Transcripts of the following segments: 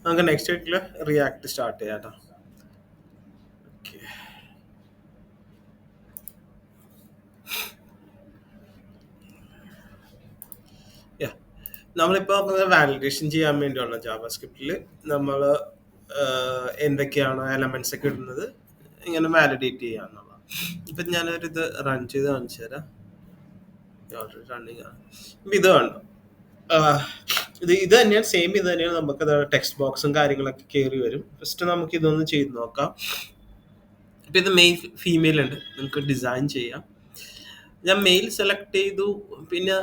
നമുക്ക് നെക്സ്റ്റ് വീക്കിൽ react start ചെയ്യാം കേട്ടോ. ഓക്കെ. നമ്മളിപ്പോൾ വാലിഡേഷൻ ചെയ്യാൻ വേണ്ടിയുള്ള ജാവാസ്ക്രിപ്റ്റിൽ നമ്മൾ എന്തൊക്കെയാണ് എലമെന്റ്സ് ഒക്കെ ഇടുന്നത് ഇങ്ങനെ വാലിഡേറ്റ് ചെയ്യാന്നുള്ളത്. ഇപ്പം ഞാനൊരു ഇത് റൺ ചെയ്ത് കാണിച്ചു തരാം. ഓൾറെഡി റണ്ണിങ് ആണ്. ഇപ്പം ഇത് കണ്ടു. ഇത് തന്നെയാണ്, സെയിം ഇത് തന്നെയാണ്. നമുക്ക് ടെക്സ്റ്റ് ബോക്സും കാര്യങ്ങളൊക്കെ കയറി വരും. ഫസ്റ്റ് നമുക്ക് ഇതൊന്ന് ചെയ്ത് നോക്കാം. ഇപ്പം ഇത് മെയിൽ ഫീമെയിൽ ഉണ്ട്, നമുക്ക് ഡിസൈൻ ചെയ്യാം. ഞാൻ മെയിൽ സെലക്ട് ചെയ്തു. പിന്നെ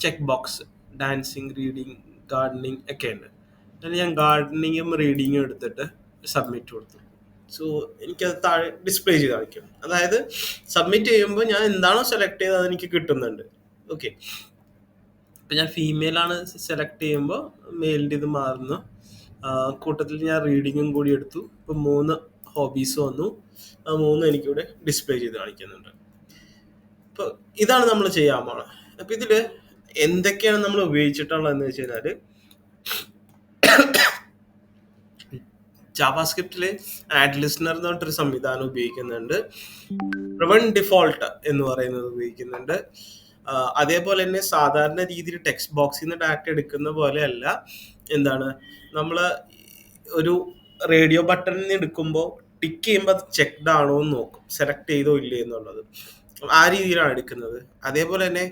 check box dancing, reading, gardening ഒക്കെ ഉണ്ട്. അതിന് ഞാൻ ഗാർഡനിങ്ങും റീഡിങ്ങും എടുത്തിട്ട് സബ്മിറ്റ് കൊടുത്തു. സോ എനിക്കത് താഴെ ഡിസ്പ്ലേ ചെയ്ത് കാണിക്കും. അതായത് സബ്മിറ്റ് ചെയ്യുമ്പോൾ ഞാൻ എന്താണോ സെലക്ട് ചെയ്തത് അതെനിക്ക് കിട്ടുന്നുണ്ട്. ഓക്കെ. ഇപ്പം ഞാൻ ഫീമെയിൽ ആണ് സെലക്ട് ചെയ്യുമ്പോൾ മെയിലിൻ്റെ ഇത് മാറുന്നു. കൂട്ടത്തിൽ ഞാൻ റീഡിങ്ങും കൂടി എടുത്തു. ഇപ്പം 3 ഹോബീസ് വന്നു. ആ 3 എനിക്കിവിടെ ഡിസ്പ്ലേ ചെയ്ത് കാണിക്കുന്നുണ്ട്. ഇപ്പോൾ ഇതാണ് നമ്മൾ ചെയ്യാൻ പോണത്. അപ്പം ഇതിൽ എന്തൊക്കെയാണ് നമ്മൾ ഉപയോഗിച്ചിട്ടുള്ളതെന്ന് വെച്ച് കഴിഞ്ഞാൽ, ജാവാസ്ക്രിപ്റ്റിൽ ആഡ് ലിസ്ണർ എന്ന് പറഞ്ഞിട്ടൊരു സംവിധാനം ഉപയോഗിക്കുന്നുണ്ട്. പ്രവൺ ഡിഫോൾട്ട് എന്ന് പറയുന്നത് ഉപയോഗിക്കുന്നുണ്ട്. അതേപോലെ തന്നെ സാധാരണ രീതിയിൽ ടെക്സ്റ്റ് ബോക്സിൽ നിന്ന് ഡാറ്റ എടുക്കുന്ന പോലെയല്ല. എന്താണ്, നമ്മൾ ഒരു റേഡിയോ ബട്ടണിൽ നിന്ന് എടുക്കുമ്പോൾ ടിക്ക് ചെയ്യുമ്പോൾ അത് ചെക്ക്ഡ് ആണോ എന്ന് നോക്കും, സെലക്ട് ചെയ്തോ ഇല്ലേ എന്നുള്ളത്. ആ രീതിയിലാണ് എടുക്കുന്നത്. അതേപോലെ തന്നെ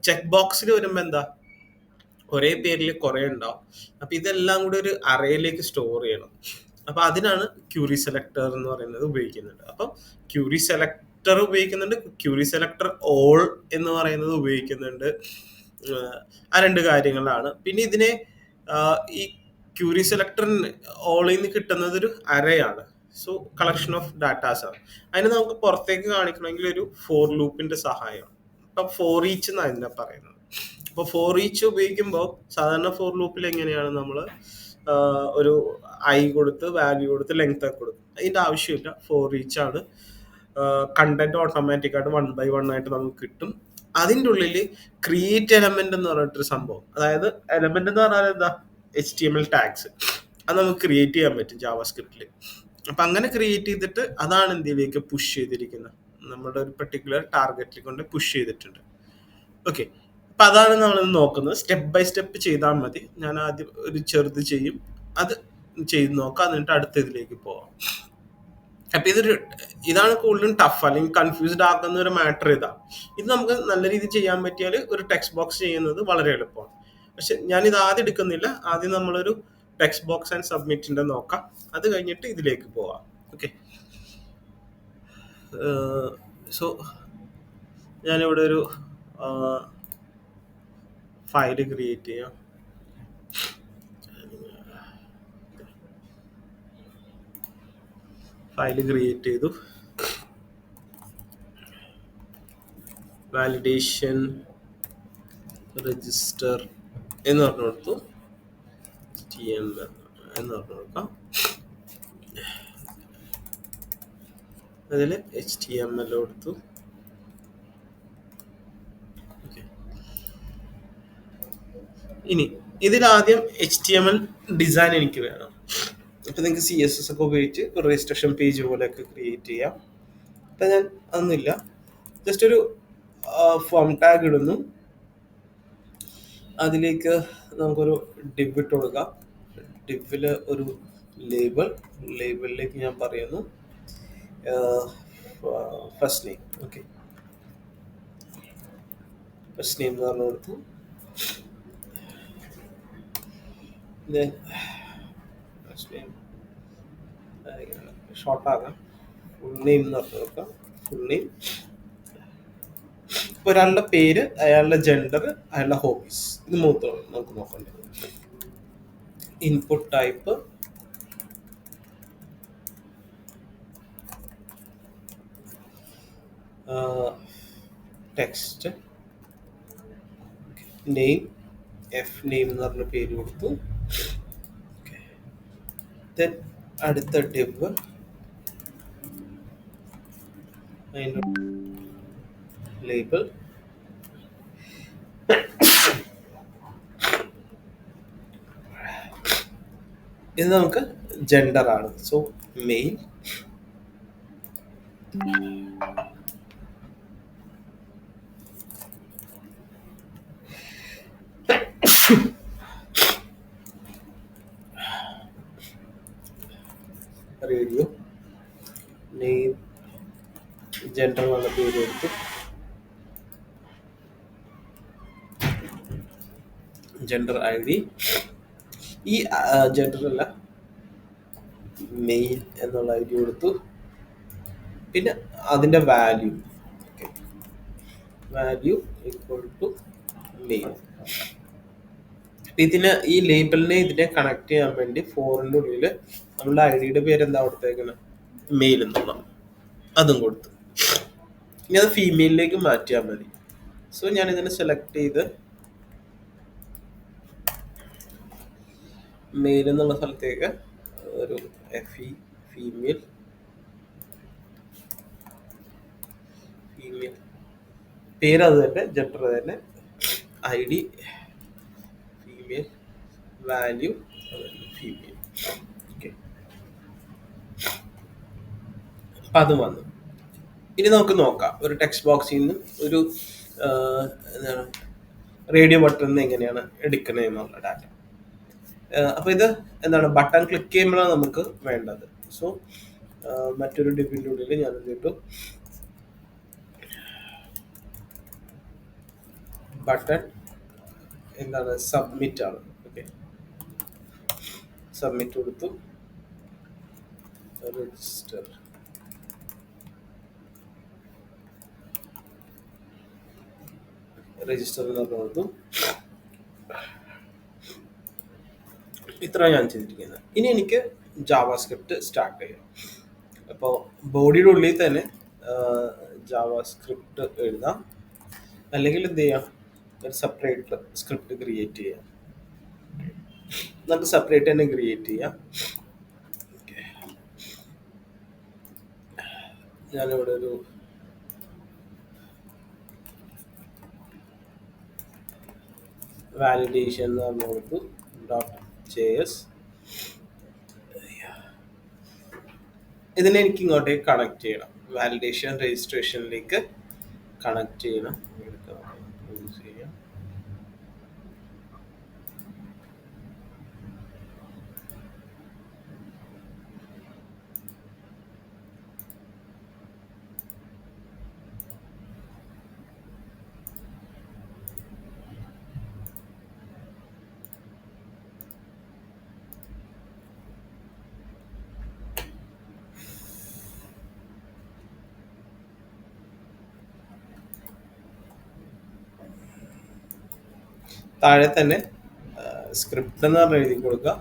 ചെക്ക് ബോക്സിൽ വരുമ്പോൾ എന്താ, ഒരേ പേരിൽ കുറേ ഉണ്ടാവും. അപ്പൊ ഇതെല്ലാം കൂടി ഒരു അറയിലേക്ക് സ്റ്റോർ ചെയ്യണം. അപ്പൊ അതിനാണ് ക്യൂറി സെലക്ടർ എന്ന് പറയുന്നത് ഉപയോഗിക്കുന്നുണ്ട്. അപ്പം ക്യൂറി സെലക്ടർ ഉപയോഗിക്കുന്നുണ്ട്, ക്യൂറി സെലക്ടർ ഓൾ എന്ന് പറയുന്നത് ഉപയോഗിക്കുന്നുണ്ട്. ആ 2 കാര്യങ്ങളാണ്. പിന്നെ ഇതിനെ ഈ ക്യൂറി സെലക്ടറിന് ഓളിൽ നിന്ന് കിട്ടുന്നത് ഒരു അറയാണ്. സോ കളക്ഷൻ ഓഫ് ഡാറ്റാസ് ആണ്. അതിന് നമുക്ക് പുറത്തേക്ക് കാണിക്കണമെങ്കിൽ ഒരു ഫോർ ലൂപ്പിന്റെ സഹായം. അപ്പൊ ഫോർ ഈച്ച് എന്നാണ് ഇതിനെ പറയുന്നത്. അപ്പോൾ ഫോർ ഈച്ച് ഉപയോഗിക്കുമ്പോൾ സാധാരണ ഫോർ ലൂപ്പിൽ എങ്ങനെയാണ് നമ്മൾ ഒരു ഐ കൊടുത്ത് വാല്യൂ കൊടുത്ത് ലെങ്ത് ഒക്കെ കൊടുക്കും. അതിൻ്റെ ആവശ്യമില്ല. ഫോർ ഈച്ച് ആണ്. കണ്ടന്റ് ഓട്ടോമാറ്റിക്കായിട്ട് 1 by 1 ആയിട്ട് നമുക്ക് കിട്ടും. അതിൻ്റെ ഉള്ളിൽ ക്രിയേറ്റ് എലമെന്റ് എന്ന് പറഞ്ഞിട്ടൊരു സംഭവം, അതായത് എലമെന്റ് എന്ന് പറഞ്ഞാൽ എന്താ, HTML ടാഗ്സ്, അത് നമുക്ക് ക്രിയേറ്റ് ചെയ്യാൻ പറ്റും ജാവാസ്ക്രിപ്റ്റിൽ. അപ്പം അങ്ങനെ ക്രിയേറ്റ് ചെയ്തിട്ട് അതാണ് എന്തിലേക്ക് പുഷ് ചെയ്തിരിക്കുന്നത്, നമ്മുടെ ഒരു പെർട്ടിക്കുലർ ടാർഗറ്റിൽ കൊണ്ട് പുഷ് ചെയ്തിട്ടുണ്ട്. ഓക്കെ. അപ്പം അതാണ് നമ്മൾ നോക്കുന്നത്. സ്റ്റെപ്പ് ബൈ സ്റ്റെപ്പ് ചെയ്താൽ മതി. ഞാൻ ആദ്യം ഒരു ചെറുത് ചെയ്യും, അത് ചെയ്ത് നോക്കാം, എന്നിട്ട് അടുത്ത ഇതിലേക്ക് പോവാം. അപ്പം ഇതാണ് കൂടുതലും ടഫ് അല്ലെങ്കിൽ കൺഫ്യൂസ്ഡ് ആക്കുന്ന ഒരു മാറ്റർ ഇതാണ്. ഇത് നമുക്ക് നല്ല രീതിയിൽ ചെയ്യാൻ പറ്റിയാൽ ഒരു ടെക്സ്റ്റ് ബോക്സ് ചെയ്യുന്നത് വളരെ എളുപ്പമാണ്. പക്ഷെ ഞാനിത് ആദ്യം എടുക്കുന്നില്ല. ആദ്യം നമ്മളൊരു ടെക്സ്റ്റ് ബോക്സ് ആൻഡ് സബ്മിറ്റിൻ്റെ നോക്കാം, അത് കഴിഞ്ഞിട്ട് ഇതിലേക്ക് പോവാം. ഓക്കെ. സോ ഞാനിവിടെ ഒരു ഫയൽ ക്രിയേറ്റ് ചെയ്യാം. ഫയൽ ക്രിയേറ്റ് ചെയ്തു. വാലിഡേഷൻ രജിസ്റ്റർ എന്ന് പറഞ്ഞു കൊടുത്തു. HTML എന്ന് പറഞ്ഞു കൊടുക്കാം. അതിൽ HTML കൊടുത്തു. ഇനി ഇതിലാദ്യം HTML ഡിസൈൻ എനിക്ക് വേണം. അപ്പം നിങ്ങൾക്ക് CSS ഒക്കെ ഉപയോഗിച്ച് ഒരു രജിസ്ട്രേഷൻ പേജ് പോലെയൊക്കെ ക്രിയേറ്റ് ചെയ്യാം. അപ്പം ഞാൻ അതൊന്നുമില്ല, ജസ്റ്റ് ഒരു ഫോം ടാഗ് ഇടുന്നു. അതിലേക്ക് നമുക്കൊരു ഡിവ് ഇട്ട് കൊടുക്കാം. ഡിവിൽ ഒരു ലേബിളിലേക്ക് ഞാൻ പറയുന്നു first name. Okay, first name എന്ന് പറഞ്ഞു കൊടുത്തു. ഷോർട്ടാകാം, ഫുൾ നെയിം എന്ന് പറഞ്ഞു കൊടുക്കാം. ഫുൾ നെയിം, ഒരാളുടെ പേര്, അയാളുടെ ജെൻഡർ, അയാളുടെ ഹോബീസ്, ഇത് മൂത്തോളം നമുക്ക് നോക്കേണ്ടത്. Input type text, name, F name എന്ന് പറഞ്ഞ പേര് കൊടുത്തു. ദെൻ അടുത്ത ഡിവ്, അതിൻ്റെ ലേബിൾ, ഇത് നമുക്ക് ജെൻഡർ ആണ്. So male, radio name, gender എന്നുള്ള പേര് കൊടുത്തു, ജെൻഡർ ഐ ഡി. ഈ ജെൻഡർ അല്ല, മെയിൽ എന്നുള്ള ഐ ഡി കൊടുത്തു. പിന്നെ അതിൻ്റെ value, value equal to male. ഇതിന് ഈ ലേബലിനെ ഇതിനെ കണക്ട് ചെയ്യാൻ വേണ്ടി ഫോറിൻ്റെ ഉള്ളിൽ നമ്മളുടെ ഐ ഡിയുടെ പേര് എന്താ കൊടുത്തേക്കുന്നത്, മെയിൽ എന്നുള്ള, അതും കൊടുത്തു. ഇനി അത് ഫീമെയിലിലേക്ക് മാറ്റിയാൽ മതി. സോ ഞാൻ ഇതിനെ സെലക്ട് ചെയ്ത് മെയിൽ എന്നുള്ള സ്ഥലത്തേക്ക് ഒരു FE ഫീമെയിൽ, ഫീമെയിൽ പേര് അത് തന്നെ, ജെൻഡർ തന്നെ, I D female, value female. Okay, അപ്പം അത് വന്നു. ഇനി നമുക്ക് നോക്കാം ഒരു ടെക്സ്റ്റ് ബോക്സിൽ നിന്ന് ഒരു എന്താണ് റേഡിയോ ബട്ടണിൽ നിന്ന് എങ്ങനെയാണ് എടുക്കുന്നത് എന്നുള്ള ഡാറ്റ. അപ്പോൾ ഇത് എന്താണ് ബട്ടൺ ക്ലിക്ക് ചെയ്യുമ്പോഴാണ് നമുക്ക് വേണ്ടത്. സോ മറ്റൊരു ഡിബിൻ്റെ ഉള്ളിൽ ഞാൻ എന്തിട്ടു, ബട്ടൺ എന്താണ് സബ്മിറ്റ് ആണ്. ഓക്കെ, സബ്മിറ്റ് കൊടുത്തു, രജിസ്റ്റർ, രജിസ്റ്റർ എന്ന് കൊടുത്തു. ഇത്ര ഞാൻ ചെയ്തിരിക്കുന്നത്. ഇനി എനിക്ക് ജാവാസ്ക്രിപ്റ്റ് സ്റ്റാർട്ട് ചെയ്യാം. അപ്പോൾ ബോഡിയുടെ ഉള്ളിൽ തന്നെ ജാവാസ്ക്രിപ്റ്റ് എഴുതാം, അല്ലെങ്കിൽ എന്ത് ചെയ്യാം, ഒരു സെപ്പറേറ്റ് സ്ക്രിപ്റ്റ് ക്രിയേറ്റ് ചെയ്യാം. നമുക്ക് സെപ്പറേറ്റ് തന്നെ ക്രിയേറ്റ് ചെയ്യാം. ഞാനിവിടെ ഒരു വാലിഡേഷൻ എന്ന് പറഞ്ഞു കൊടുത്തു, .js. ഇതിനെ എനിക്ക് ഇങ്ങോട്ടേക്ക് കണക്ട് ചെയ്യണം, വാലിഡേഷൻ രജിസ്ട്രേഷനിലേക്ക് കണക്ട് ചെയ്യണം. താഴെ തന്നെ സ്ക്രിപ്റ്റ് എന്ന് പറഞ്ഞ് എഴുതി കൊടുക്കുക.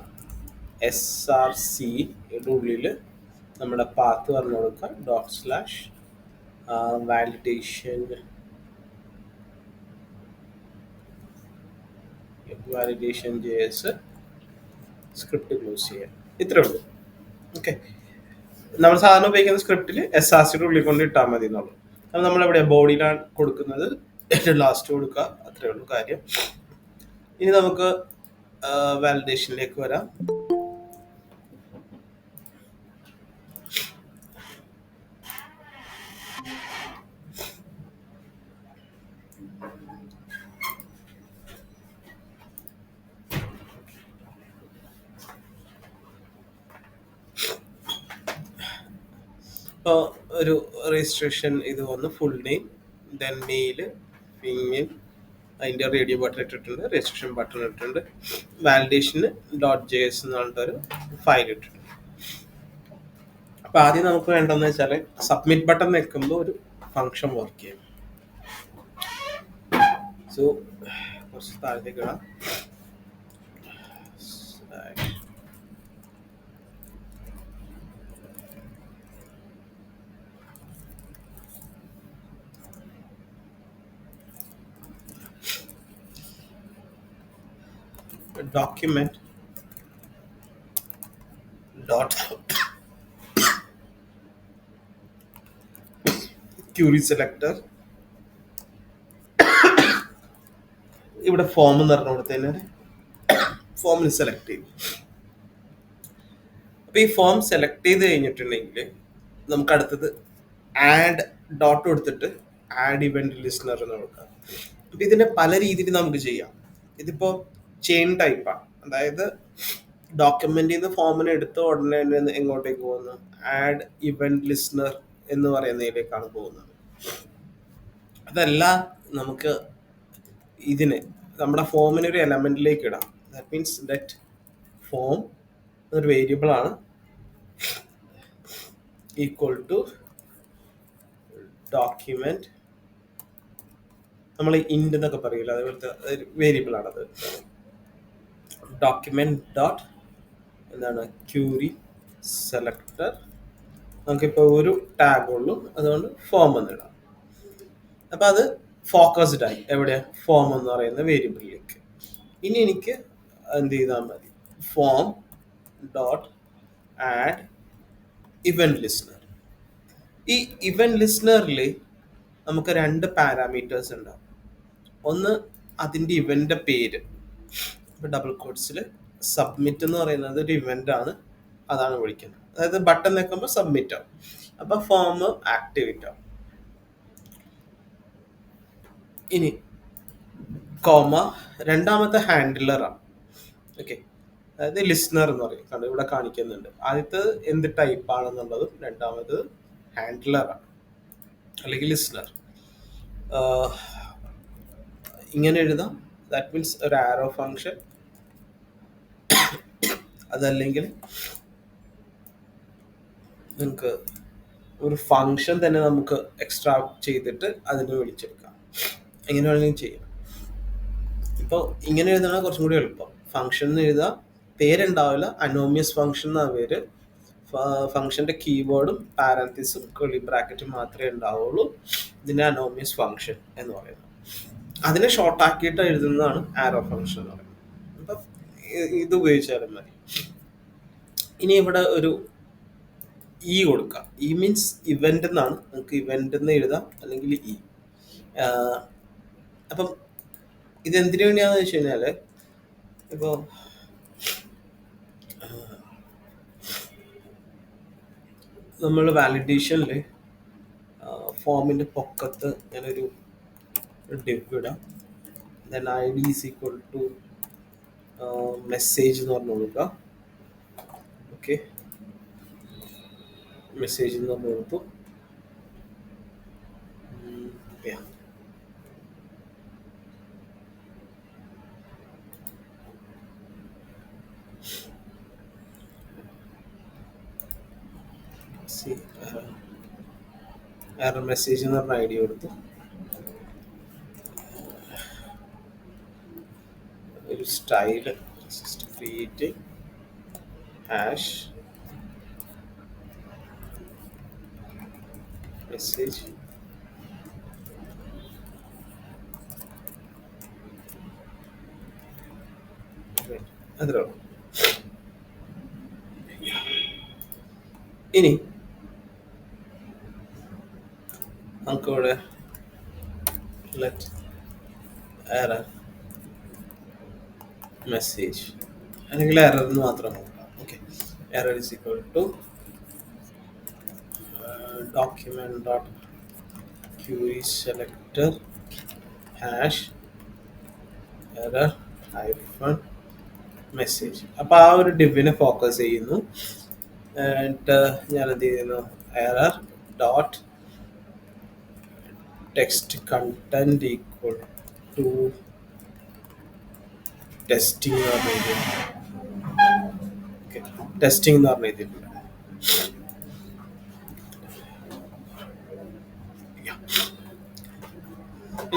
SRCയുടെ ഉള്ളിൽ നമ്മുടെ പാത്ത് പറഞ്ഞു കൊടുക്കുക, ./വാലിഡേഷൻ JS, സ്ക്രിപ്റ്റ് ക്ലോസ് ചെയ്യാം. ഇത്രേ ഉള്ളൂ. ഓക്കെ, നമ്മൾ സാധാരണ ഉപയോഗിക്കുന്ന സ്ക്രിപ്റ്റിൽ SRCയുടെ ഉള്ളിൽ കൊണ്ട് ഇട്ടാൽ മതി എന്നുള്ളൂ. അത് നമ്മളെവിടെ ബോഡിയിലാണ് കൊടുക്കുന്നത്, ഏറ്റവും ലാസ്റ്റ് കൊടുക്കുക, അത്രേ ഉള്ളൂ കാര്യം. ഇനി നമുക്ക് വാലിഡേഷനിലേക്ക് വരാം. ഇപ്പോൾ ഒരു രജിസ്ട്രേഷൻ ഇത് വന്ന് full name, then male, female, അതിൻ്റെ റേഡിയോ ബട്ടൺ ഇട്ടിട്ടുണ്ട്, രജിസ്ട്രേഷൻ ബട്ടൺ ഇട്ടിട്ടുണ്ട്, വാലിഡേഷന് .js എന്ന് പറഞ്ഞിട്ടൊരു ഫയൽ ഇട്ടിട്ടുണ്ട്. അപ്പോൾ ആദ്യം നമുക്ക് വേണ്ടതെന്ന് വെച്ചാൽ സബ്മിറ്റ് ബട്ടൺ നിൽക്കുമ്പോൾ ഒരു ഫങ്ഷൻ വർക്ക് ചെയ്യും. സോ കുറച്ച് താഴത്തേക്ക് ഇടാം. document dot query selector, ഇവിടെ ഫോം എന്ന് പറഞ്ഞു കൊടുത്തതിന് ഫോമിൽ സെലക്ട് ചെയ്യും. ഇപ്പൊ ഈ ഫോം സെലക്ട് ചെയ്ത് കഴിഞ്ഞിട്ടുണ്ടെങ്കിൽ നമുക്ക് അടുത്തത് ആഡ് ഡോട്ട് കൊടുത്തിട്ട് ആഡ് ഇവന്റ് ലിസ്ണർ എന്ന് കൊടുക്കാം. അപ്പൊ ഇതിന്റെ പല രീതിയിൽ നമുക്ക് ചെയ്യാം. ഇതിപ്പോ ചെയിൻ ടൈപ്പാണ്, അതായത് ഡോക്യുമെന്റിൽ നിന്ന് ഫോമിന് എടുത്ത ഉടനെ തന്നെ എങ്ങോട്ടേക്ക് പോകുന്നു, ആഡ് ഇവന്റ് ലിസ്ണർ എന്ന് പറയുന്നതിലേക്കാണ് പോകുന്നത്. അതല്ല, നമുക്ക് ഇതിന് നമ്മുടെ ഫോമിന് ഒരു എലമെന്റിലേക്ക് ഇടാം. ദാറ്റ് മീൻസ് ദറ്റ് ഫോം ഒരു വേരിയബിൾ ആണ്, ഈക്വൽ ടു ഡോക്യുമെന്റ്, നമ്മൾ ഇൻഡ് എന്നൊക്കെ പറയില്ല, അതുപോലത്തെ ഒരു വേരിയബിൾ ആണത്. ഡോക്യുമെന്റ് ഡോട്ട് എന്താണ് ക്യൂറി സെലക്ടർ. നമുക്കിപ്പോൾ ഒരു ടാഗ് ഉള്ളൂ, അതുകൊണ്ട് ഫോം എന്നിടാം. അപ്പം അത് ഫോക്കസ്ഡ് ആയി എവിടെ, ഫോം എന്ന് പറയുന്ന വേരിയബിളിലേക്ക്. ഇനി എനിക്ക് എന്ത് ചെയ്താൽ മതി, form dot add event listener. ഈ ഇവന്റ് ലിസ്ണറിൽ നമുക്ക് രണ്ട് പാരാമീറ്റേഴ്സ് ഉണ്ടാവും. ഒന്ന് അതിൻ്റെ ഇവന്റെ പേര്, ഇപ്പൊ ഡബിൾ കോട്ട്സിൽ സബ്മിറ്റ് എന്ന് പറയുന്നത് ഒരു ഇവന്റ് ആണ്, അതാണ് വിളിക്കുന്നത്. അതായത് ബട്ടൺ നിൽക്കുമ്പോൾ സബ്മിറ്റ് ആവും, അപ്പൊ ഫോം ആക്ടിവേറ്റ് ആവും. ഇനി കോമ രണ്ടാമത്തെ ഹാൻഡിലറാണ്. ഓക്കെ, അതായത് ലിസ്ണർ എന്ന് പറയും, കണ്ടു ഇവിടെ കാണിക്കുന്നുണ്ട്. ആദ്യത്തെ എന്ത് ടൈപ്പ് ആണെന്നുള്ളതും രണ്ടാമത് ഹാൻഡിലറാണ് അല്ലെങ്കിൽ ലിസ്ണർ. ഇങ്ങനെ എഴുതാം, ദാറ്റ് മീൻസ് ഒരു ആരോ ഫങ്ഷൻ. അതല്ലെങ്കിൽ നിങ്ങൾക്ക് ഒരു ഫങ്ഷൻ തന്നെ നമുക്ക് എക്സ്ട്രാ ചെയ്തിട്ട് അതിനെ വിളിച്ചെടുക്കാം, എങ്ങനെ വേണമെങ്കിലും ചെയ്യാം. ഇപ്പോൾ ഇങ്ങനെ എഴുതണ കുറച്ചും കൂടി എളുപ്പം. ഫങ്ഷൻ എന്ന് എഴുതാം, പേരുണ്ടാവില്ല, അനോമിയസ് ഫങ്ഷൻ എന്നാണ് പേര്. ഫങ്ഷന്റെ കീവേഡും പാരന്തിസും കേളി ബ്രാക്കറ്റും മാത്രമേ ഉണ്ടാവുള്ളൂ. ഇതിന്റെ അനോമിയസ് ഫങ്ഷൻ എന്ന് പറയുന്നത്. അതിനെ ഷോർട്ട് ആക്കിയിട്ട് എഴുതുന്നതാണ് ആരോ ഫങ്ഷൻ എന്ന് പറയുന്നത്. അപ്പം ഇത് ഉപയോഗിച്ചാലും മതി. ഇനി ഇവിടെ ഒരു ഇ കൊടുക്കാം. ഇ മീൻസ് ഇവന്റ് എന്നാണ്, നമുക്ക് ഇവന്റ് എന്ന് എഴുതാം, അല്ലെങ്കിൽ ഇ. അപ്പം ഇതെന്തിനു വേണ്ടിയാണെന്ന് വെച്ച് കഴിഞ്ഞാല്, ഇപ്പോ നമ്മൾ വാലിഡേഷനിൽ ഫോമിന്റെ പൊക്കത്ത് ഞാനൊരു ഡിവ് ഇടാം. Then I D is equal to message എന്ന് പറഞ്ഞു കൊടുക്കുക. ഓക്കെ, മെസ്സേജ് എന്ന് പറഞ്ഞു കൊടുത്തു. എറർ മെസ്സേജ് എന്ന് പറഞ്ഞ ഐ ഡി കൊടുത്തു. ഒരു സ്റ്റൈൽ ക്രിയേറ്റ് ഹാഷ് മെസ്സേജ്. അത്രേ ഉള്ളൂ. ഇനി നമുക്കിവിടെ ലെറ്റ് എറർ മെസ്സേജ് അല്ലെങ്കിൽ എറർ എന്ന് മാത്രം നോക്കാം. Okay, error is equal to document dot query selector hash error hyphen message. അപ്പോൾ ആ ഒരു ഡിവിനെ ഫോക്കസ് ചെയ്യുന്നു. എന്നിട്ട് ഞാൻ എന്ത് ചെയ്യുന്നു, error dot text content equal to testing എന്ന് പറഞ്ഞ ടെസ്റ്റിംഗ് എന്ന് പറഞ്ഞ ഇതില്ല.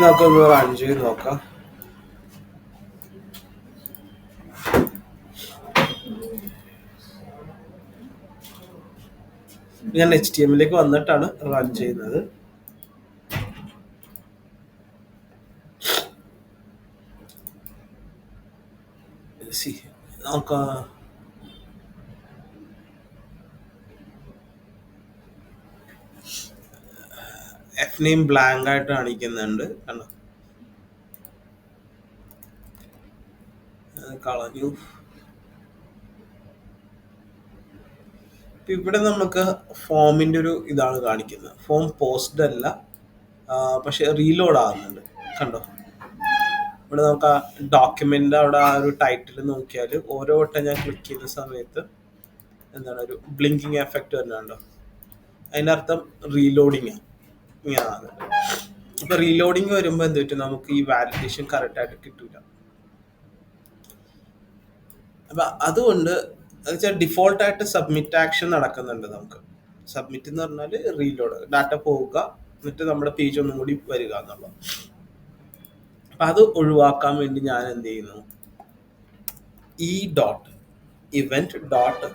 നമുക്കൊന്ന് റൺ ചെയ്ത് നോക്കാം. ഞാൻ HTML വന്നിട്ടാണ് റൺ ചെയ്യുന്നത്. നോക്കാം, എഫ് നെയിം ബ്ലാങ്ക് ആയിട്ട് കാണിക്കുന്നുണ്ട്, കണ്ടോ, കളഞ്ഞു. ഇവിടെ നമുക്ക് ഫോമിന്റെ ഒരു ഇതാണ് കാണിക്കുന്നത്. ഫോം പോസ്റ്റ് അല്ല, പക്ഷെ റീലോഡ് ആകുന്നുണ്ട്. കണ്ടോ? ഇവിടെ നമുക്ക് ആ ഡോക്യുമെന്റ് അവിടെ ആ ഒരു ടൈറ്റിൽ നോക്കിയാൽ ഓരോ വട്ടം ഞാൻ ക്ലിക്ക് ചെയ്യുന്ന സമയത്ത് എന്താണ് ഒരു ബ്ലിങ്കിങ് എഫക്റ്റ് വരുന്നുണ്ടോ? അതിന്റെ അർത്ഥം റീലോഡിങ് ഇങ്ങനെയാണ്. അപ്പൊ റീലോഡിങ് വരുമ്പോ എന്ത് പറ്റും, നമുക്ക് ഈ വാലിഡേഷൻ കറക്റ്റ് ആയിട്ട് കിട്ടൂല. അപ്പൊ അതുകൊണ്ട് ഡിഫോൾട്ട് ആയിട്ട് സബ്മിറ്റ് ആക്ഷൻ നടക്കുന്നുണ്ട്. നമുക്ക് സബ്മിറ്റ് എന്ന് പറഞ്ഞാൽ റീലോഡ് ഡാറ്റ പോവുക, എന്നിട്ട് നമ്മുടെ പേജ് ഒന്നും കൂടി വരിക എന്നുള്ളത്. അപ്പൊ അത് ഒഴിവാക്കാൻ വേണ്ടി ഞാൻ എന്ത് ചെയ്യുന്നു, ഈ dot event dot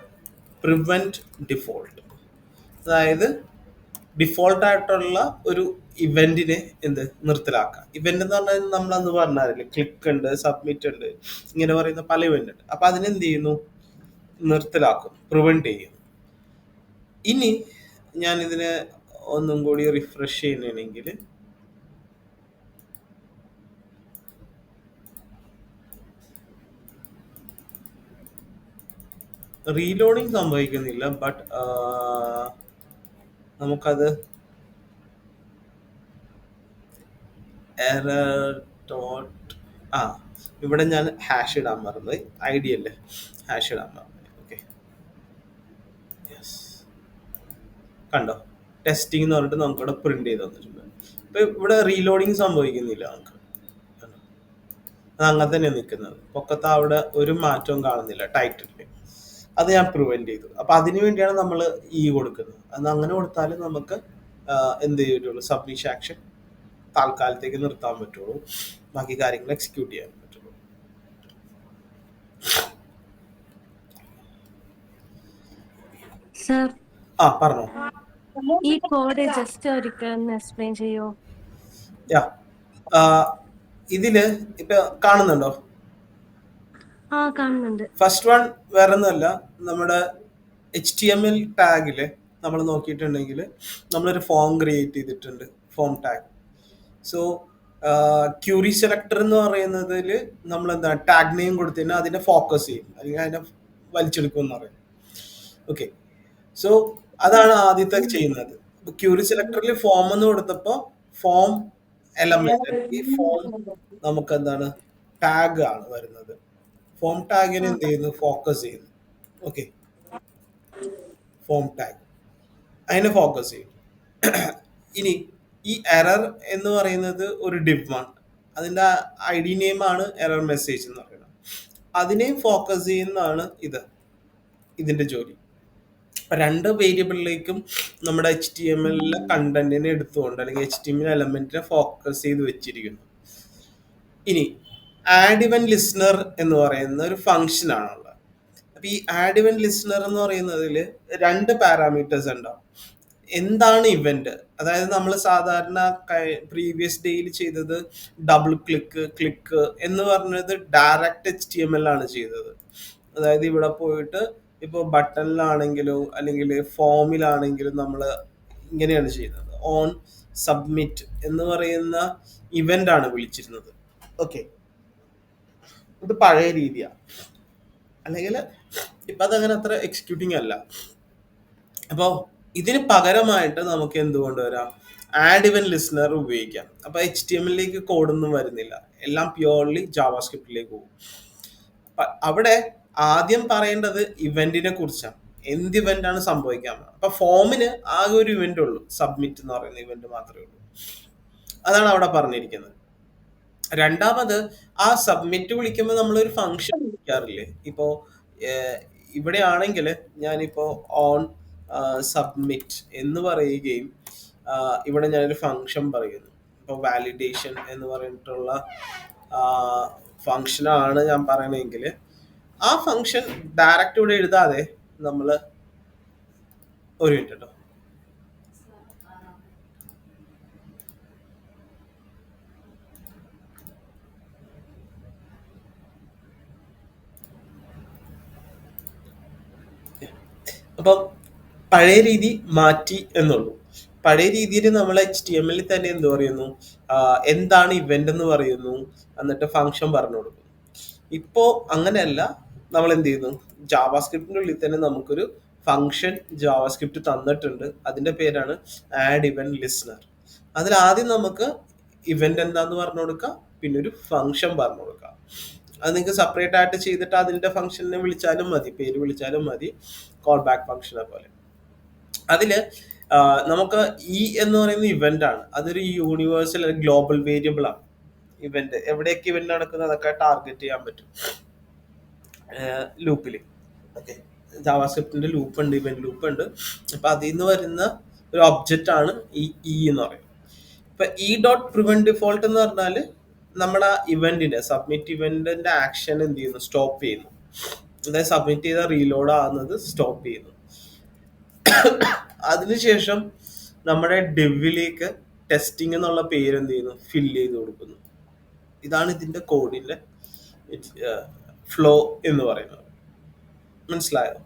prevent default, അതായത് ഡിഫോൾട്ട് ആയിട്ടുള്ള ഒരു ഇവന്റിനെ എന്ത് നിർത്തലാക്കാം. ഇവന്റ് എന്ന് പറഞ്ഞാൽ നമ്മൾ അന്ന് പറഞ്ഞാലേ ക്ലിക്ക് ഉണ്ട്, സബ്മിറ്റ് ഉണ്ട്, ഇങ്ങനെ പറയുന്ന പല ഇവന്റ് ഉണ്ട്. അപ്പൊ അതിനെന്ത് ചെയ്യുന്നു, നിർത്തലാക്കും, പ്രിവെന്റ് ചെയ്യും. ഇനി ഞാൻ ഇതിനെ ഒന്നും കൂടി റിഫ്രഷ് ചെയ്യണമെങ്കിൽ റീലോഡിങ് സംഭവിക്കുന്നില്ല, ബട്ട് നമുക്കത് എറർ ഡോട്ട് ഇവിടെ ഞാൻ ഹാഷ് ഇടാൻ മറന്നത്, ഐഡി അല്ലേ, ഹാഷ് ഇടാൻ മറന്നത്. ഓക്കെ, യെസ്, കണ്ടോ ടെസ്റ്റിംഗ് എന്ന് പറഞ്ഞിട്ട് നമുക്കിവിടെ പ്രിന്റ് ചെയ്ത് തന്നിട്ടുണ്ട്. ഇപ്പൊ ഇവിടെ റീലോഡിങ് സംഭവിക്കുന്നില്ല നമുക്ക്, അത് അങ്ങനെ തന്നെ നിൽക്കുന്നത്. പൊക്കത്ത് അവിടെ ഒരു മാറ്റവും കാണുന്നില്ല ടൈറ്റിൽ. അത് ഞാൻ പ്രിവെന്റ് ചെയ്തു. അപ്പൊ അതിനു വേണ്ടിയാണ് നമ്മൾ ഈ കൊടുക്കുന്നത്. അത് അങ്ങനെ കൊടുത്താൽ നമുക്ക് എന്ത് ചെയ്യത്തുള്ളൂ, സബ്മിഷൻ ആക്ഷൻ താൽക്കാലത്തേക്ക് നിർത്താൻ പറ്റുള്ളൂ, ബാക്കി കാര്യങ്ങൾ എക്സിക്യൂട്ട് ചെയ്യാൻ പറ്റുള്ളൂ. സർ, പറഞ്ഞോ. ഈ കോഡ് ജസ്റ്റ് ഒരിക്കൽ എക്സ്പ്ലെയിൻ ചെയ്യോ? യാ, ഇതില് ഇപ്പൊ കാണുന്നുണ്ടോ? കാണുന്നുണ്ട്. ഫസ്റ്റ് വൺ വേറെ ഒന്നുമല്ല, നമ്മുടെ HTML ടാഗില് നമ്മൾ നോക്കിയിട്ടുണ്ടെങ്കിൽ നമ്മളൊരു ഫോം ക്രിയേറ്റ് ചെയ്തിട്ടുണ്ട്, form tag. So query selector എന്ന് പറയുന്നതിൽ നമ്മൾ എന്താ ടാഗ് നെയിം കൊടുത്തതിന് അതിനെ ഫോക്കസ് ചെയ്യും, അല്ലെങ്കിൽ അതിനെ വലിച്ചെടുക്കും എന്ന് പറയും. ഓക്കെ, സോ അതാണ് ആദ്യത്തെ ചെയ്യുന്നത്. ക്യൂറി സെലക്ടറിൽ ഫോം എന്ന് കൊടുത്തപ്പോൾ ഫോം എലമെന്റ്, ഈ ഫോം നമുക്ക് എന്താണ് ടാഗ് ആണ് വരുന്നത്. ഫോം ടാഗിന് എന്ത് ചെയ്യുന്നു, ഫോക്കസ് ചെയ്യുന്നു. ഓക്കെ, ഫോം ടാഗ് അതിനെ ഫോക്കസ് ചെയ്യും. ഇനി ഈ എറർ എന്ന് പറയുന്നത് ഒരു div ആണ്, അതിന്റെ ID നെയിം ആണ് എറർ മെസ്സേജ് എന്ന് പറയുന്നത്. അതിനെയും ഫോക്കസ് ചെയ്യുന്നതാണ് ഇതിന്റെ ജോലി. രണ്ട് വേരിയബിളിലേക്കും നമ്മുടെ HTML കണ്ടന്റിനെ എടുത്തുകൊണ്ട്, അല്ലെങ്കിൽ HTML എലമെന്റിനെ ഫോക്കസ് ചെയ്ത് വെച്ചിരിക്കുന്നു. ഇനി ആഡ് ഇവന്റ് ലിസ്ണർ എന്ന് പറയുന്ന ഒരു ഫംഗ്ഷൻ ആണുള്ളത്. അപ്പൊ ഈ ആഡ് ഇവന്റ് ലിസ്ണർ എന്ന് പറയുന്നതിൽ രണ്ട് പാരാമീറ്റേഴ്സ് ഉണ്ടാവും. എന്താണ് ഇവന്റ്, അതായത് നമ്മൾ സാധാരണ പ്രീവിയസ് ഡേയിൽ ചെയ്തത് ഡബിൾ ക്ലിക്ക് എന്ന് പറഞ്ഞത് ഡയറക്റ്റ് HTML ആണ് ചെയ്തത്. അതായത് ഇവിടെ പോയിട്ട് ഇപ്പോൾ ബട്ടണിലാണെങ്കിലോ അല്ലെങ്കിൽ ഫോമിലാണെങ്കിലും നമ്മൾ ഇങ്ങനെയാണ് ചെയ്യുന്നത്. ഓൺ സബ്മിറ്റ് എന്ന് പറയുന്ന ഇവന്റ് ആണ് വിളിച്ചിരുന്നത്. ഓക്കെ, ഇത് പഴയ രീതിയാണ്, അല്ലെങ്കിൽ ഇപ്പം അതങ്ങനെ അത്ര എക്സിക്യൂട്ടിങ് അല്ല. അപ്പോൾ ഇതിന് പകരമായിട്ട് നമുക്ക് എന്ത് കൊണ്ടുവരാം, ആഡ് ഇവന്റ് ലിസ്ണർ ഉപയോഗിക്കാം. അപ്പോൾ HTML കോഡൊന്നും വരുന്നില്ല, എല്ലാം പ്യുവർലി ജാവാസ്ക്രിപ്റ്റിലേക്ക് പോകും. അവിടെ ആദ്യം പറയേണ്ടത് ഇവന്റിനെ കുറിച്ചാണ്, എന്ത് ഇവന്റ് ആണ് സംഭവിക്കാൻ. അപ്പൊ ഫോമിന് ആകെ ഒരു ഇവന്റ് ഉള്ളൂ, സബ്മിറ്റ് എന്ന് പറയുന്ന ഇവന്റ് മാത്രമേ ഉള്ളൂ. അതാണ് അവിടെ പറഞ്ഞിരിക്കുന്നത്. രണ്ടാമത്, ആ സബ്മിറ്റ് വിളിക്കുമ്പോൾ നമ്മളൊരു ഫംഗ്ഷൻ വിളിക്കാറില്ലേ. ഇപ്പോ ഇവിടെ ആണെങ്കിൽ ഞാനിപ്പോ ഓൺ സബ്മിറ്റ് എന്ന് പറയുകയും ഇവിടെ ഞാനൊരു ഫംഗ്ഷൻ പറയുന്നു. ഇപ്പോൾ വാലിഡേഷൻ എന്ന് പറഞ്ഞിട്ടുള്ള ഫംഗ്ഷനാണ് ഞാൻ പറയണമെങ്കിൽ ആ ഫംഗ്ഷൻ ഡയറക്റ്റ് ഇവിടെ എഴുതാതെ നമ്മൾ ഒരു മിനിറ്റ് കേട്ടോ, അപ്പം പഴയ രീതി മാറ്റി എന്നുള്ളൂ. പഴയ രീതിയിൽ നമ്മൾ HTML തന്നെ എന്ത് പറയുന്നു, എന്താണ് ഇവന്റ് എന്ന് പറയുന്നു, എന്നിട്ട് ഫംഗ്ഷൻ പറഞ്ഞു കൊടുക്കുന്നു. ഇപ്പോ അങ്ങനെയല്ല, നമ്മൾ എന്ത് ചെയ്യുന്നു, ജാവാസ്ക്രിപ്റ്റിന്റെ ഉള്ളിൽ തന്നെ നമുക്കൊരു ഫങ്ഷൻ ജാവാസ്ക്രിപ്റ്റ് തന്നിട്ടുണ്ട്. അതിന്റെ പേരാണ് ആഡ് ഇവന്റ് ലിസ്ണർ. അതിൽ ആദ്യം നമുക്ക് ഇവന്റ് എന്താന്ന് പറഞ്ഞു കൊടുക്കാം, പിന്നെ ഒരു ഫങ്ഷൻ പറഞ്ഞു കൊടുക്കാം. അത് നിങ്ങൾക്ക് സെപ്പറേറ്റ് ആയിട്ട് ചെയ്തിട്ട് അതിന്റെ ഫംഗ്ഷനെ വിളിച്ചാലും മതി, പേര് വിളിച്ചാലും മതി, കോൾ ബാക്ക് ഫംഗ്ഷനെ പോലെ. അതില് നമുക്ക് ഇ എന്ന് പറയുന്ന ഇവന്റ് ആണ്. അതൊരു യൂണിവേഴ്സൽ ഗ്ലോബൽ വേരിയബിൾ ആണ്. ഇവന്റ് എവിടെയൊക്കെ ഇവന്റ് നടക്കുന്നത് അതൊക്കെ ടാർഗറ്റ് ചെയ്യാൻ പറ്റും ലൂപ്പിൽ. ഓക്കെ, ജാവാസ്ക്രിപ്റ്റിന്റെ ലൂപ്പ് ഉണ്ട്, ഇവന്റ് ലൂപ്പ് ഉണ്ട്. അപ്പൊ അതിൽ നിന്ന് വരുന്ന ഒരു ഒബ്ജക്റ്റ് ആണ് ഈ ഇ എന്ന് പറയുന്നത്. ഇപ്പൊ ഇ ഡോട്ട് പ്രിവെന്റ് ഡിഫോൾട്ട് എന്ന് പറഞ്ഞാല് നമ്മുടെ ഇവന്റിന്റെ സബ്മിറ്റ് ഇവന്റിന്റെ ആക്ഷൻ എന്ത് ചെയ്യുന്നു, സ്റ്റോപ്പ് ചെയ്യുന്നു. അതായത് സബ്മിറ്റ് ചെയ്ത റീലോഡ് ആകുന്നത് സ്റ്റോപ്പ് ചെയ്യുന്നു. അതിനുശേഷം നമ്മുടെ ഡെവിലേക്ക് ടെസ്റ്റിംഗ് എന്നുള്ള പേര് എന്ത് ചെയ്യുന്നു, ഫില്ല് ചെയ്ത് കൊടുക്കുന്നു. ഇതാണ് ഇതിന്റെ കോഡിന്റെ ഫ്ലോ എന്ന് പറയുന്നത്. മനസ്സിലായോ?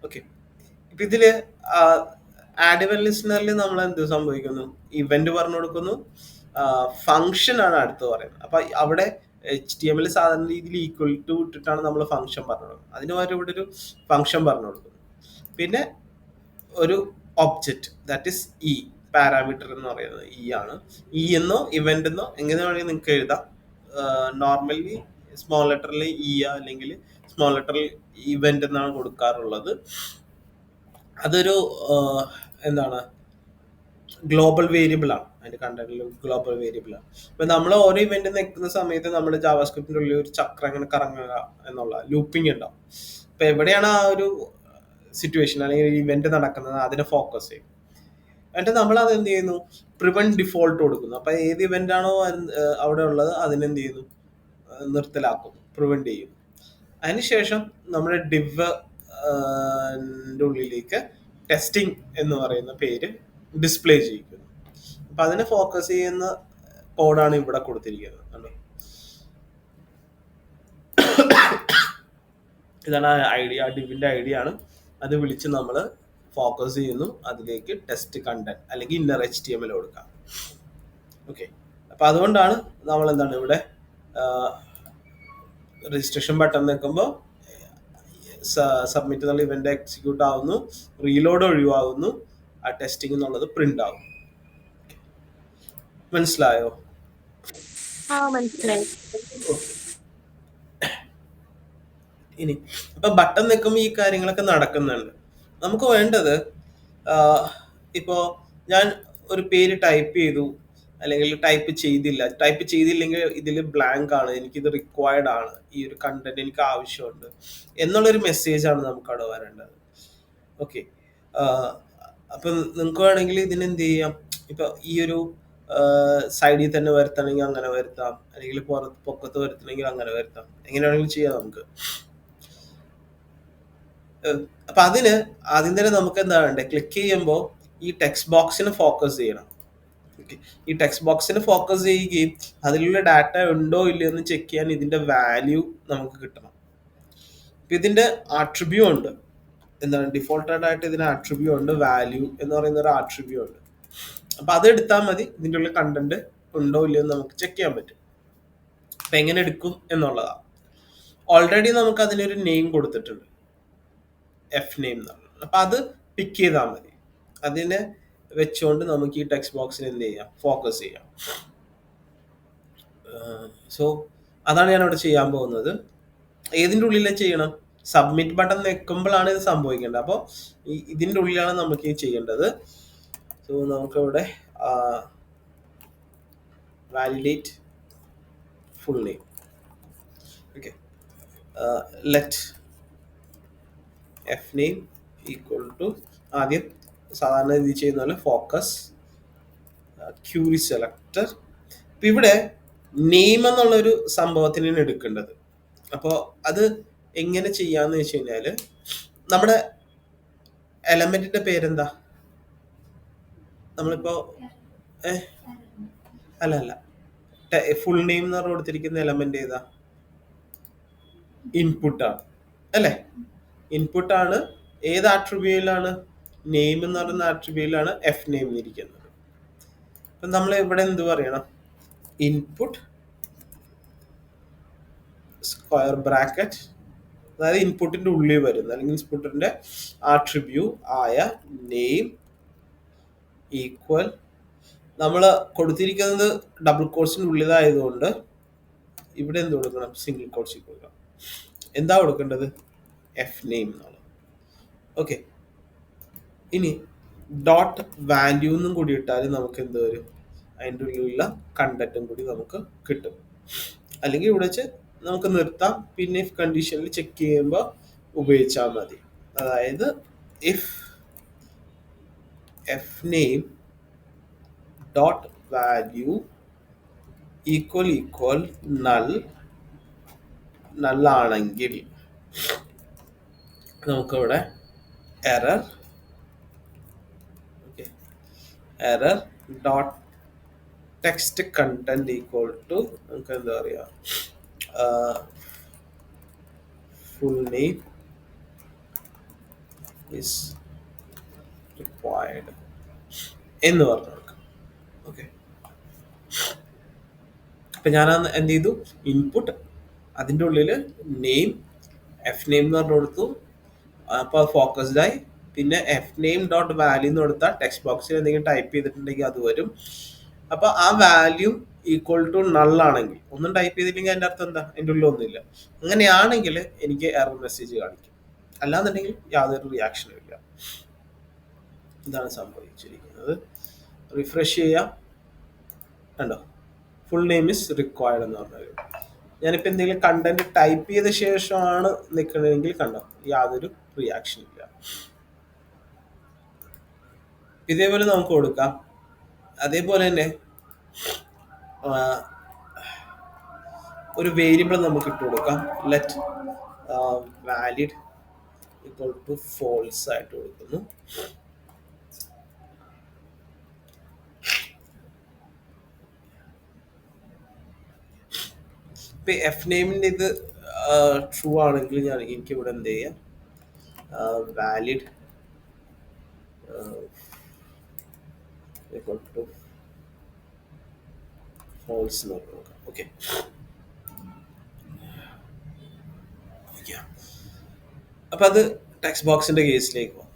ഓക്കെ, ഇപ്പൊ ഇതില് ആഡ് ഇവന്റ് ലിസ്ണറിൽ നമ്മൾ എന്ത് സംഭവിക്കുന്നു, ഇവന്റ് പറഞ്ഞു കൊടുക്കുന്നു, ഫംഗ്ഷൻ ആണ് അടുത്ത് പറയുന്നത്. അപ്പൊ അവിടെ HTML സാധാരണ രീതിയിൽ ഈക്വൽ ടു ഇട്ടിട്ടാണ് നമ്മൾ ഫംഗ്ഷൻ പറഞ്ഞു കൊടുക്കുന്നത്. അതിന് പകരം ഇവിടെ ഒരു ഫംഗ്ഷൻ പറഞ്ഞു കൊടുക്കുന്നു. പിന്നെ ഒരു object, that is E, parameter എന്ന് പറയുന്നത് ഇ ആണ്. ഇ എന്നോ ഇവന്റ് എന്നോ എങ്ങനെ വേണമെങ്കിൽ നിങ്ങൾക്ക് എഴുതാം. നോർമലി സ്മോൾ ലെറ്ററിൽ ഇ അല്ലെങ്കിൽ സ്മോൾ ലെറ്ററിൽ ഇവന്റ് എന്നാണ് കൊടുക്കാറുള്ളത്. അതൊരു എന്താണ്, ഗ്ലോബൽ വേരിയബിൾ ആണ്. അതിന്റെ കണ്ടന്റിൽ ഗ്ലോബൽ വേരിയബിൾ ആണ്. ഇപ്പൊ നമ്മൾ ഓരോ ഇവന്റ് നിൽക്കുന്ന സമയത്ത് നമ്മുടെ ജാവാസ്ക്രിപ്റ്റിന്റെ ഉള്ളിൽ ഒരു ചക്രം ഇങ്ങനെ കറങ്ങുക എന്നുള്ള ലൂപ്പിംഗ് ഉണ്ടാവും. ഇപ്പൊ എവിടെയാണ് ആ ഒരു സിറ്റുവേഷൻ അല്ലെങ്കിൽ ഇവന്റ് നടക്കുന്നത് അതിനെ ഫോക്കസ് ചെയ്യും. എന്നിട്ട് നമ്മൾ അത് എന്ത് ചെയ്യുന്നു, പ്രിവെന്റ് ഡിഫോൾട്ട് കൊടുക്കുന്നു. അപ്പൊ ഏത് ഇവന്റ് ആണോ അവിടെ ഉള്ളത് അതിനെന്ത് ചെയ്യുന്നു, നിർത്തലാക്കുന്നു, പ്രിവെന്റ് ചെയ്യുന്നു. അതിനുശേഷം നമ്മുടെ ഡിവ് ഉള്ളിലേക്ക് ടെസ്റ്റിംഗ് എന്ന് പറയുന്ന പേര് ഡിസ്പ്ലേ ചെയ്യിക്കുന്നു. അപ്പൊ അതിനെ ഫോക്കസ് ചെയ്യുന്ന കോഡാണ് ഇവിടെ കൊടുത്തിരിക്കുന്നത്. കണ്ടോ, ഇതാണ് ഐഡിയ, ഡിവിന്റെ ഐഡിയ ആണ്. അത് വിളിച്ച് നമ്മൾ ഫോക്കസ് ചെയ്യുന്നു, അതിലേക്ക് ടെസ്റ്റ് കണ്ടന്റ് അല്ലെങ്കിൽ ഇന്നർ HTML കൊടുക്കാം. ഓക്കെ, അപ്പൊ അതുകൊണ്ടാണ് നമ്മൾ എന്താണ് ഇവിടെ രജിസ്ട്രേഷൻ ബട്ടൺ നിൽക്കുമ്പോൾ സബ്മിറ്റ് എന്നുള്ള ഇവന്റ് എക്സിക്യൂട്ട് ആവുന്നു, റീലോഡ് ഒഴിവാകുന്നു, ആ ടെസ്റ്റിംഗ് എന്നുള്ളത് പ്രിന്റ് ആവും. മനസ്സിലായോ? മനസ്സിലായി. ഇനി അപ്പൊ ബട്ടൺ നിൽക്കുമ്പോൾ ഈ കാര്യങ്ങളൊക്കെ നടക്കുന്നുണ്ട്. നമുക്ക് വേണ്ടത് ഇപ്പോ ഞാൻ ഒരു പേര് ടൈപ്പ് ചെയ്തു അല്ലെങ്കിൽ ടൈപ്പ് ചെയ്തില്ലെങ്കിൽ ഇതിൽ ബ്ലാങ്ക് ആണ്, എനിക്കിത് റിക്വയർഡ് ആണ്, ഈ ഒരു കണ്ടന്റ് എനിക്ക് ആവശ്യമുണ്ട് എന്നുള്ളൊരു മെസ്സേജ് ആണ് നമുക്ക് അവിടെ വരേണ്ടത്. ഓക്കെ, അപ്പൊ നിങ്ങൾക്ക് വേണമെങ്കിൽ ഇതിനെന്ത് ചെയ്യാം, ഇപ്പൊ ഈ ഒരു സൈഡിൽ തന്നെ വരുത്തണമെങ്കിൽ അങ്ങനെ വരുത്താം, അല്ലെങ്കിൽ പൊക്കത്ത് വരുത്തണമെങ്കിൽ അങ്ങനെ വരുത്താം, എങ്ങനെ വേണമെങ്കിലും ചെയ്യാം നമുക്ക്. അപ്പൊ അതിന് ആദ്യം തന്നെ നമുക്ക് എന്താ വേണ്ടേ, ക്ലിക്ക് ചെയ്യുമ്പോൾ ഈ ടെക്സ്റ്റ് ബോക്സിന് ഫോക്കസ് ചെയ്യണം. ഈ ടെക്സ്റ്റ് ബോക്സിന് ഫോക്കസ് ചെയ്യുകയും അതിലുള്ള ഡാറ്റ ഉണ്ടോ ഇല്ലയോ എന്ന് ചെക്ക് ചെയ്യാൻ ഇതിന്റെ വാല്യൂ നമുക്ക് കിട്ടണം. ഇതിന്റെ ആട്രിബ്യൂ ഉണ്ട്, എന്താണ് ഡിഫോൾട്ടഡ് ആയിട്ട് ഇതിന് ആട്രിബ്യൂ ഉണ്ട്, വാല്യൂ എന്ന് പറയുന്ന ഒരു ആട്രിബ്യൂ ഉണ്ട്. അപ്പൊ അത് എടുത്താൽ മതി, ഇതിന്റെ ഉള്ളിൽ കണ്ടന്റ് ഉണ്ടോ ഇല്ലയോ എന്ന് നമുക്ക് ചെക്ക് ചെയ്യാൻ പറ്റും. അപ്പൊ എങ്ങനെ എടുക്കും എന്നുള്ളതാണ്. ഓൾറെഡി നമുക്ക് അതിനൊരു നെയിം കൊടുത്തിട്ടുണ്ട്, എഫ് നെയിം എന്നാണ്. അപ്പൊ അത് പിക്ക് ചെയ്താൽ മതി. അതിനെ വെച്ചുകൊണ്ട് നമുക്ക് ഈ ടെക്സ്റ്റ് ബോക്സിന് എന്ത് ചെയ്യാം, ഫോക്കസ് ചെയ്യാം. സോ അതാണ് ഞാൻ അവിടെ ചെയ്യാൻ പോകുന്നത്. ഏതിൻ്റെ ഉള്ളിലെ ചെയ്യണം, സബ്മിറ്റ് ബട്ടൺ നിൽക്കുമ്പോഴാണ് ഇത് സംഭവിക്കേണ്ടത്. അപ്പോൾ ഇതിൻ്റെ ഉള്ളിലാണ് നമുക്ക് ഈ ചെയ്യേണ്ടത്. സോ നമുക്കിവിടെ validate full name. Okay, let F name equal to, ആദ്യം സാധാരണ ഇത് ചെയ്യുന്ന പോലെ ഫോക്കസ് ക്യൂറി സെലക്ടർ. ഇപ്പം ഇവിടെ നെയിം എന്നുള്ളൊരു സംഭവത്തിനാണ് എടുക്കേണ്ടത്. അപ്പോൾ അത് എങ്ങനെ ചെയ്യാന്ന് വെച്ച് കഴിഞ്ഞാൽ, നമ്മുടെ എലമെന്റിന്റെ പേരെന്താ, നമ്മളിപ്പോ അല്ല ഫുൾ നെയിം എന്ന് പറഞ്ഞ് കൊടുത്തിരിക്കുന്ന എലമെന്റ് ഏതാ, ഇൻപുട്ടാണ് അല്ലേ? ഇൻപുട്ടാണ്. ഏത് ആട്രിബ്യൂയിലാണ്, നെയിം എന്ന് പറയുന്ന ആട്രിബ്യൂയിലാണ് എഫ് നെയിം ഇരിക്കുന്നത്. അപ്പം നമ്മൾ ഇവിടെ എന്ത് പറയണം? ഇൻപുട്ട് സ്ക്വയർ ബ്രാക്കറ്റ്, അതായത് ഇൻപുട്ടിന്റെ ഉള്ളിൽ വരുന്ന അല്ലെങ്കിൽ ഇൻപുട്ടിന്റെ ആട്രിബ്യൂ ആയ നെയിം ഈക്വൽ, നമ്മൾ കൊടുത്തിരിക്കുന്നത് ഡബിൾ കോട്സിന്റെ ഉള്ളിലായതുകൊണ്ട് ഇവിടെ എന്ത് കൊടുക്കണം? സിംഗിൾ കോട്സിൽ കൊടുക്കണം. എന്താ കൊടുക്കേണ്ടത്? എഫ് നെയിം എന്നുള്ളത്. ഓക്കെ, ഇനി ഡോട്ട് വാല്യൂ എന്നും കൂടി ഇട്ടാൽ നമുക്ക് എന്ത് വരും? അതിൻ്റെ ഉള്ളിലുള്ള കണ്ടന്റും കൂടി നമുക്ക് കിട്ടും. അല്ലെങ്കിൽ ഇവിടെ വെച്ച് നമുക്ക് നിർത്താം, പിന്നെ ഇഫ് കണ്ടീഷനിൽ ചെക്ക് ചെയ്യുമ്പോൾ ഉപയോഗിച്ചാൽ മതി. അതായത് if F name dot value equal നള്ളാണെങ്കിൽ നമുക്കിവിടെ error dot text content equal to നമുക്ക് എന്താ പറയുക, ഫുൾ നെയിം ഇസ് റിക്വയർഡ് എന്ന് പറഞ്ഞു കൊടുക്കാം. ഓക്കെ, അപ്പം ഞാൻ എന്ത് ചെയ്തു? ഇൻപുട്ട്, അതിൻ്റെ ഉള്ളിൽ നെയിം, എഫ് നെയിം എന്ന് പറഞ്ഞു കൊടുത്തു. അപ്പോൾ ഫോക്കസ്ഡ് ആയി. പിന്നെ എഫ് നെയിം ഡോട്ട് വാല്യൂ എന്ന് കൊടുത്താൽ ടെക്സ്റ്റ് ബോക്സിൽ എന്തെങ്കിലും ടൈപ്പ് ചെയ്തിട്ടുണ്ടെങ്കിൽ അത് വരും. അപ്പോൾ ആ വാല്യൂ ഈക്വൽ ടു നള്ളാണെങ്കിൽ, ഒന്നും ടൈപ്പ് ചെയ്തില്ലെങ്കിൽ അതിൻ്റെ അർത്ഥം എന്താ? അതിൻ്റെ ഉള്ളിൽ ഒന്നുമില്ല. അങ്ങനെയാണെങ്കിൽ എനിക്ക് എറർ മെസ്സേജ് കാണിക്കും. അല്ലാന്നുണ്ടെങ്കിൽ യാതൊരു റിയാക്ഷനും ഇല്ല. ഇതാണ് സംഭവിച്ചിരിക്കുന്നത്. റിഫ്രഷ് ചെയ്യാം, കണ്ടോ? ഫുൾ നെയിം ഇസ് റിക്വയർഡ് എന്ന് പറഞ്ഞത്. ഞാനിപ്പോൾ എന്തെങ്കിലും കണ്ടന്റ് ടൈപ്പ് ചെയ്ത ശേഷമാണ് നിൽക്കണമെങ്കിൽ കണ്ടോ, യാതൊരു റിയാക്ഷൻ ഇല്ല. ഇതേപോലെ നമുക്ക് കൊടുക്കാം. അതേപോലെ തന്നെ ഒരു വേരിയബിൾ നമുക്ക് ഇട്ട് കൊടുക്കാം. Let valid equal to false ആയിട്ട് കൊടുക്കുന്നു. ഇപ്പൊ എഫ് നെയിമിന്റെ ഇത് ട്രൂ ആണെങ്കിൽ എനിക്ക് ഇവിടെ എന്ത് ചെയ്യാം? വാലിഡ് ഈക്വൽ ടു ഫോൾസ് എന്ന് പറഞ്ഞു നോക്കാം. ഓക്കെ, അപ്പൊ അത് ടെക്സ്റ്റ് ബോക്സിന്റെ കേസിലേക്ക് പോകാം.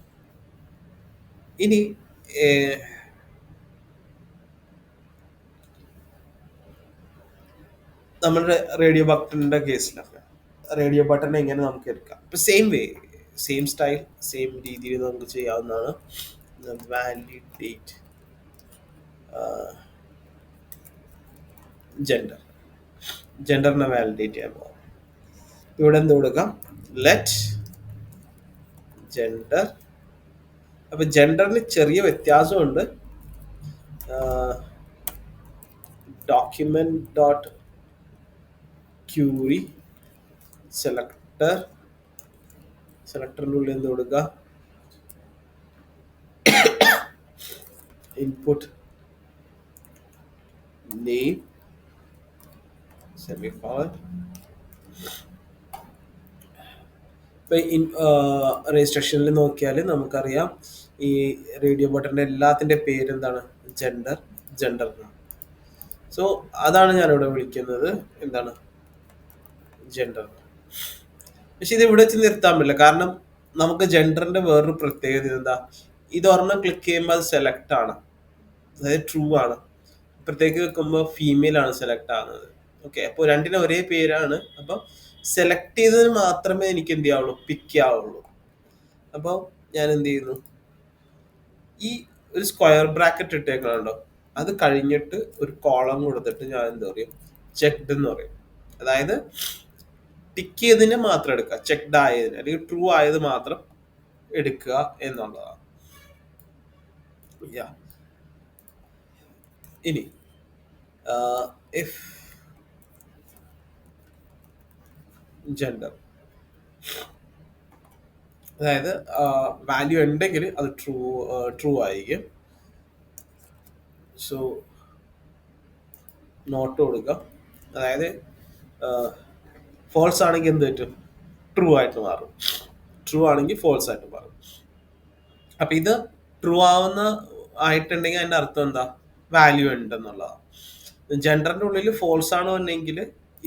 ഇനി നമ്മുടെ റേഡിയോ ബട്ടണിന്റെ കേസിലൊക്കെ റേഡിയോ ബട്ടൺ എങ്ങനെ നമുക്ക് എടുക്കാം? ഇപ്പൊ same way, same style, same രീതിയിൽ നമുക്ക് ചെയ്യാവുന്നതാണ്. വാലിഡേറ്റ് ജെൻഡറിനെ വാലിഡേറ്റ് ചെയ്യാൻ പോകാം. ഇവിടെ എന്ത് കൊടുക്കാം? Let gender. അപ്പൊ ജെൻഡറിന് ചെറിയ വ്യത്യാസമുണ്ട്. ഡോക്യുമെന്റ് ഡോട്ട് ക്യൂറി സെലക്ടറിൻ്റെ ഉള്ളിൽ എന്ത് കൊടുക്കുക? Input name semicolon. ഇപ്പൊ രജിസ്ട്രേഷനിൽ നോക്കിയാൽ നമുക്കറിയാം ഈ റേഡിയോ ബട്ടന്റെ എല്ലാത്തിന്റെ പേര് എന്താണ്? ജെൻഡർ എന്നാണ്. സോ അതാണ് ഞാനിവിടെ വിളിക്കുന്നത് എന്താണ്? ജെൻഡർ. പക്ഷെ ഇത് ഇവിടെ വെച്ച് നിർത്താൻ പറ്റില്ല, കാരണം നമുക്ക് ജെൻഡറിന്റെ വേറൊരു പ്രത്യേകത എന്താ? ഇതൊരെണ്ണം ക്ലിക്ക് ചെയ്യുമ്പോൾ അത് സെലക്ട് ആണ്, അതായത് ട്രൂ ആണ്. പ്രത്യേക വെക്കുമ്പോൾ ഫീമെയിൽ ആണ് സെലക്ട് ആകുന്നത്. ഓക്കെ, അപ്പോൾ രണ്ടിനും ഒരേ പേരാണ്. അപ്പോൾ സെലക്ട് ചെയ്തതിന് മാത്രമേ എനിക്ക് എന്ത് ചെയ്യാവുള്ളൂ? പിക്ക് ചെയ്യാവുള്ളൂ. അപ്പോൾ ഞാൻ എന്ത് ചെയ്യുന്നു? ഈ ഒരു സ്ക്വയർ ബ്രാക്കറ്റ് ഇട്ടേക്കണുണ്ടോ? അത് കഴിഞ്ഞിട്ട് ഒരു കോളം കൊടുത്തിട്ട് ഞാൻ എന്താ പറയും? ചെക്ക്ഡ് എന്ന് പറയും. അതായത് ടിക്ക് ചെയ്തതിനെ മാത്രം എടുക്കുക, ചെക്ക്ഡ് ആയതിന് അല്ലെങ്കിൽ ട്രൂ ആയത് മാത്രം എടുക്കുക എന്നുള്ളതാണ്. ഇനി ഇഫ് ജെൻഡർ, അതായത് വാല്യൂ ഉണ്ടെങ്കിൽ അത് ട്രൂ ആയിരിക്കും. സോ നോട്ട് കൊടുക്കുക. അതായത് ഫോൾസ് ആണെങ്കിൽ എന്ത് പറ്റും? ട്രൂ ആയിട്ട് മാറും. ട്രൂ ആണെങ്കിൽ ഫോൾസ് ആയിട്ട് മാറും. അപ്പൊ ഇത് ട്രൂ ആവുന്ന ആയിട്ടുണ്ടെങ്കിൽ അതിന്റെ അർത്ഥം എന്താ? വാല്യൂ ഉണ്ടെന്നുള്ളതാണ്. ജെൻഡറിന്റെ ഉള്ളിൽ ഫോൾസ് ആണ് വന്നെങ്കിൽ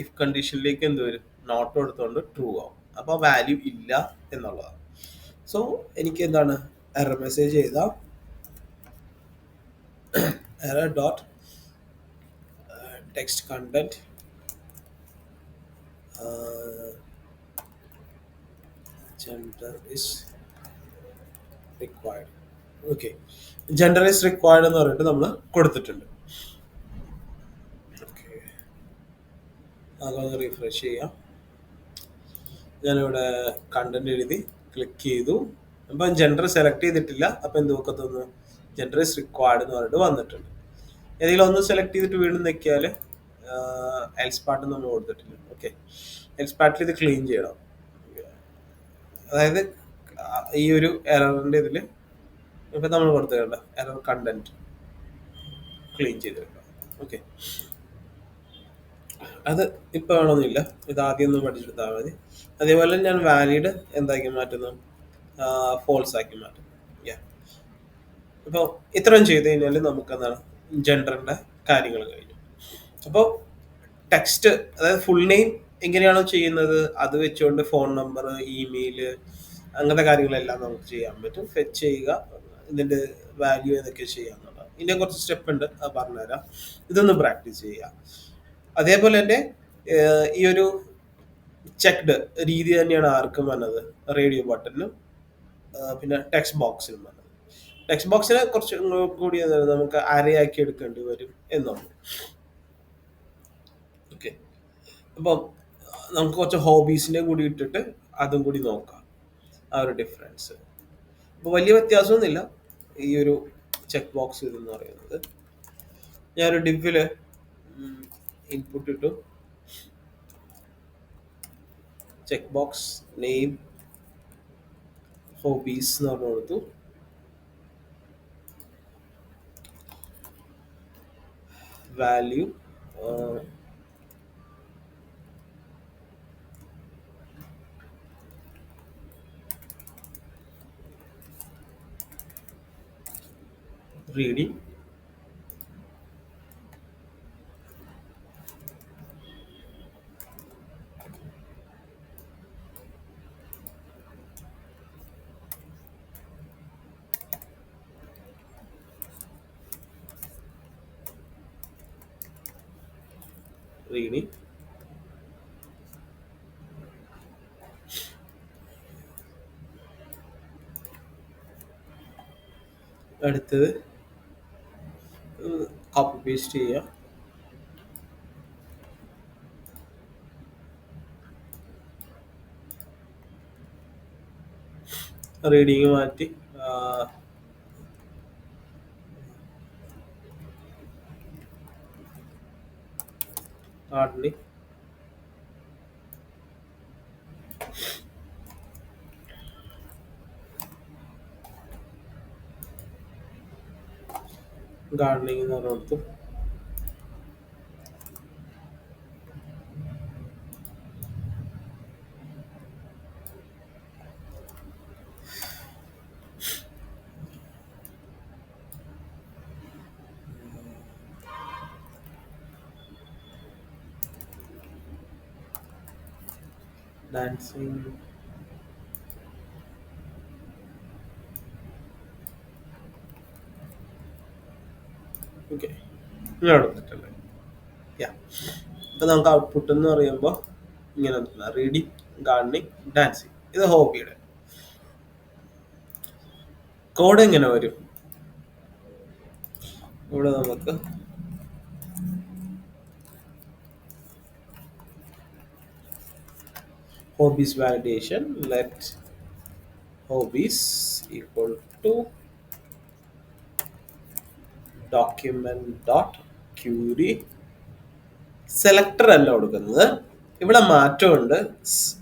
ഇഫ് കണ്ടീഷനിലേക്ക് എന്ത് വരും, നോട്ട് കൊടുത്തുകൊണ്ട് ട്രൂ ആവും. അപ്പോൾ വാല്യൂ ഇല്ല എന്നുള്ളതാണ്. സോ എനിക്ക് എന്താണ് എറർ മെസ്സേജ് ചെയ്താൽ error dot text content gender is required. Okay, gender is required എന്ന് പറഞ്ഞിട്ട് നമ്മൾ കൊടുത്തിട്ടുണ്ട്. ഓക്കെ, അതൊന്ന് റീഫ്രഷ് ചെയ്യാം. ഞാനിവിടെ കണ്ടന്റ് എഴുതി ക്ലിക്ക് ചെയ്തു. അപ്പം ജെൻഡർ സെലക്ട് ചെയ്തിട്ടില്ല. അപ്പം എന്ത് നോക്കത്തൊന്ന് ജെൻഡർ ഇസ് റിക്വയർഡ് എന്ന് പറഞ്ഞിട്ട് വന്നിട്ടുണ്ട്. ഏതെങ്കിലും ഒന്ന് സെലക്ട് ചെയ്തിട്ട് വീണ്ടും നിൽക്കിയാൽ എൽസ് പാർട്ട് നമ്മൾ കൊടുത്തിട്ടില്ല. ഓക്കെ, എൽസ് പാർട്ടിൽ ഇത് ക്ലീൻ ചെയ്യണം. അതായത് ഈ ഒരു എററിന്റെ ഇതിൽ ഇപ്പം നമ്മൾ കൊടുത്തിട്ടുണ്ട് എറർ കണ്ടന്റ് ക്ലീൻ ചെയ്തിട്ടുണ്ട്. ഓക്കെ, അത് ഇപ്പം വേണമെന്നില്ല, ഇത് ആദ്യം ഒന്ന് പഠിച്ചെടുത്താൽ മതി. അതേപോലെ ഞാൻ വാലിഡ് എന്താക്കി മാറ്റുന്നു, ഫോൾസ് ആക്കി മാറ്റുന്നു. അപ്പോൾ ഇത്രയും ചെയ്ത് കഴിഞ്ഞാൽ നമുക്ക് എന്താണ് ജെൻഡറിന്റെ കാര്യങ്ങൾ കഴിഞ്ഞു. അപ്പോൾ ടെക്സ്റ്റ്, അതായത് ഫുൾ നെയിം എങ്ങനെയാണോ ചെയ്യുന്നത് അത് വെച്ചുകൊണ്ട് ഫോൺ നമ്പർ, ഇമെയിൽ, അങ്ങനത്തെ കാര്യങ്ങളെല്ലാം നമുക്ക് ചെയ്യാൻ പറ്റും. ഫെച്ച് ചെയ്യുക, ഇതിന്റെ വാല്യൂ ഏതൊക്കെ ചെയ്യാന്നുള്ളത്, ഇതിന്റെ കുറച്ച് സ്റ്റെപ്പ് ഉണ്ട്, അത് പറഞ്ഞുതരാം. ഇതൊന്ന് പ്രാക്ടീസ് ചെയ്യുക. അതേപോലെ തന്നെ ഈ ഒരു ചെക്ക്ഡ് രീതി തന്നെയാണ് ആർക്കും വന്നത്, റേഡിയോ ബട്ടണിനും പിന്നെ ടെക്സ്റ്റ് ബോക്സിനും വന്നത്. ടെക്സ്റ്റ് ബോക്സിനെ കുറച്ച് കൂടി നമുക്ക് അരയാക്കി എടുക്കേണ്ടി വരും എന്നുള്ളൂ. ഓക്കെ, അപ്പം നമുക്ക് കുറച്ച് ഹോബീസിനെ കൂടി ഇട്ടിട്ട് അതും കൂടി നോക്കാം, ആ ഒരു ഡിഫറൻസ്. അപ്പോൾ വലിയ വ്യത്യാസമൊന്നുമില്ല ഈ ഒരു ചെക്ക് ബോക്സ് ഇതെന്ന് പറയുന്നത്. ഞാനൊരു ഡിവില് ഇൻപുട്ട് ഇട്ടു, ചെക്ക് ബോക്സ് നെയിം ഹോബീസ് എന്ന് പറഞ്ഞു കൊടുത്തു. Value reading, reading. അടുത്തത് കോപ്പി പേസ്റ്റ് ചെയ്യുക. റീഡിങ് മാറ്റി ഗാർഡനിങ്, ഗാർഡനിങ് എന്ന് പറഞ്ഞു കൊടുത്തു. ഡാൻസിങ്, ഓക്കെ, ഇങ്ങനെ കൊടുത്തിട്ടുണ്ട്. ഇപ്പം നമുക്ക് ഔട്ട്പുട്ട് എന്ന് പറയുമ്പോൾ ഇങ്ങനെ റീഡിങ്, ഗാർഡനിങ്, ഡാൻസിങ്, ഇത് ഹോബിയുടെ. കോഡ് എങ്ങനെ വരും, ഇവിടെ നമുക്ക് hobbies validation, let hobbies equal to document dot query. Selector അല്ല കൊടുക്കുന്നത്, ഇവിടെ മാറ്റമുണ്ട്.